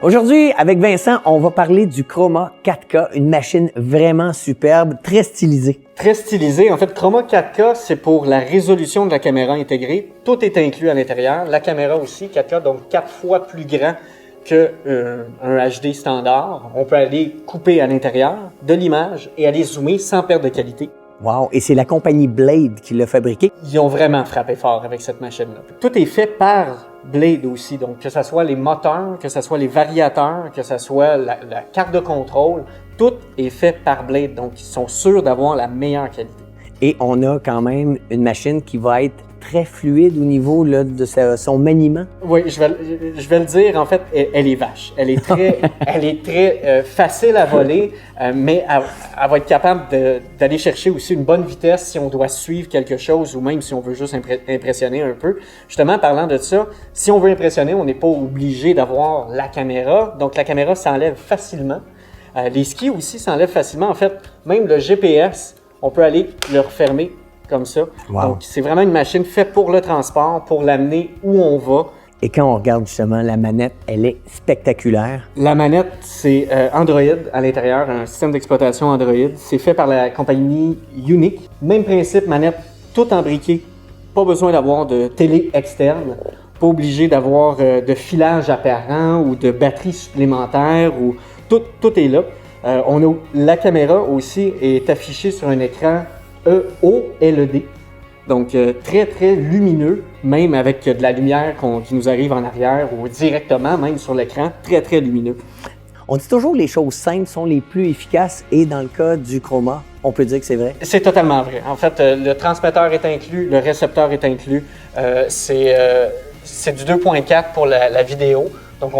Aujourd'hui, avec Vincent, on va parler du Chroma 4K, une machine vraiment superbe, très stylisée. Très stylisé. En fait, Chroma 4K, c'est pour la résolution de la caméra intégrée. Tout est inclus à l'intérieur. La caméra aussi, 4K, donc 4 fois plus grand que un HD standard. On peut aller couper à l'intérieur de l'image et aller zoomer sans perte de qualité. Wow! Et c'est la compagnie Blade qui l'a fabriqué. Ils ont vraiment frappé fort avec cette machine-là. Tout est fait par Blade aussi, donc que ce soit les moteurs, que ce soit les variateurs, que ce soit la carte de contrôle, tout est fait par Blade, donc ils sont sûrs d'avoir la meilleure qualité. Et on a quand même une machine qui va être très fluide au niveau là, de son maniement. Oui, je vais le dire, en fait, elle est vache. Elle est très facile à voler, mais elle va être capable d'aller chercher aussi une bonne vitesse si on doit suivre quelque chose ou même si on veut juste impressionner un peu. Justement, parlant de ça, si on veut impressionner, on n'est pas obligé d'avoir la caméra. Donc, la caméra s'enlève facilement. Les skis aussi s'enlèvent facilement. En fait, même le GPS, on peut aller le refermer comme ça. Wow. Donc, c'est vraiment une machine faite pour le transport, pour l'amener où on va. Et quand on regarde justement la manette, elle est spectaculaire. La manette, c'est Android à l'intérieur, un système d'exploitation Android. C'est fait par la compagnie Unique. Même principe, manette tout embriquée. Pas besoin d'avoir de télé externe. Pas obligé d'avoir de filage apparent ou de batterie supplémentaire. Ou tout est là. La caméra aussi est affichée sur un écran OLED, donc très très lumineux, même avec de la lumière qui nous arrive en arrière ou directement même sur l'écran, très très lumineux. On dit toujours que les choses simples sont les plus efficaces et dans le cas du Chroma, on peut dire que c'est vrai. C'est totalement vrai. En fait, le transmetteur est inclus, le récepteur est inclus, c'est du 2.4 pour la vidéo, donc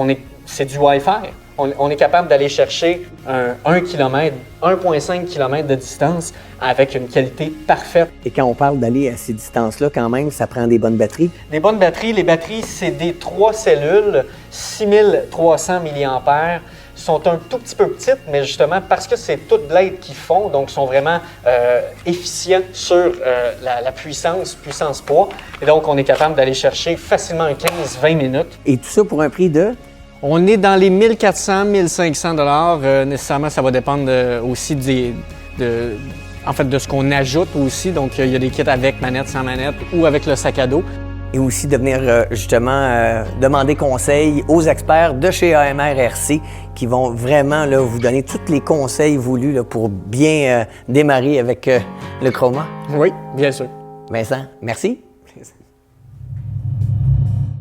c'est du Wi-Fi. On est capable d'aller chercher 1 km, 1,5 km de distance avec une qualité parfaite. Et quand on parle d'aller à ces distances-là, quand même, ça prend des bonnes batteries. Des bonnes batteries, les batteries, c'est des 3 cellules, 6300 mAh, sont un tout petit peu petites, mais justement parce que c'est toutes Blade qui font, donc sont vraiment efficients sur la puissance poids. Et donc, on est capable d'aller chercher facilement 15-20 minutes. Et tout ça pour un prix de? On est dans les 1400, 1500 $. Nécessairement, ça va dépendre aussi de ce qu'on ajoute aussi. Donc, il y a des kits avec manette, sans manette ou avec le sac à dos. Et aussi de venir justement demander conseil aux experts de chez AMR RC qui vont vraiment là, vous donner tous les conseils voulus là, pour bien démarrer avec le Chroma. Oui, bien sûr. Vincent, merci.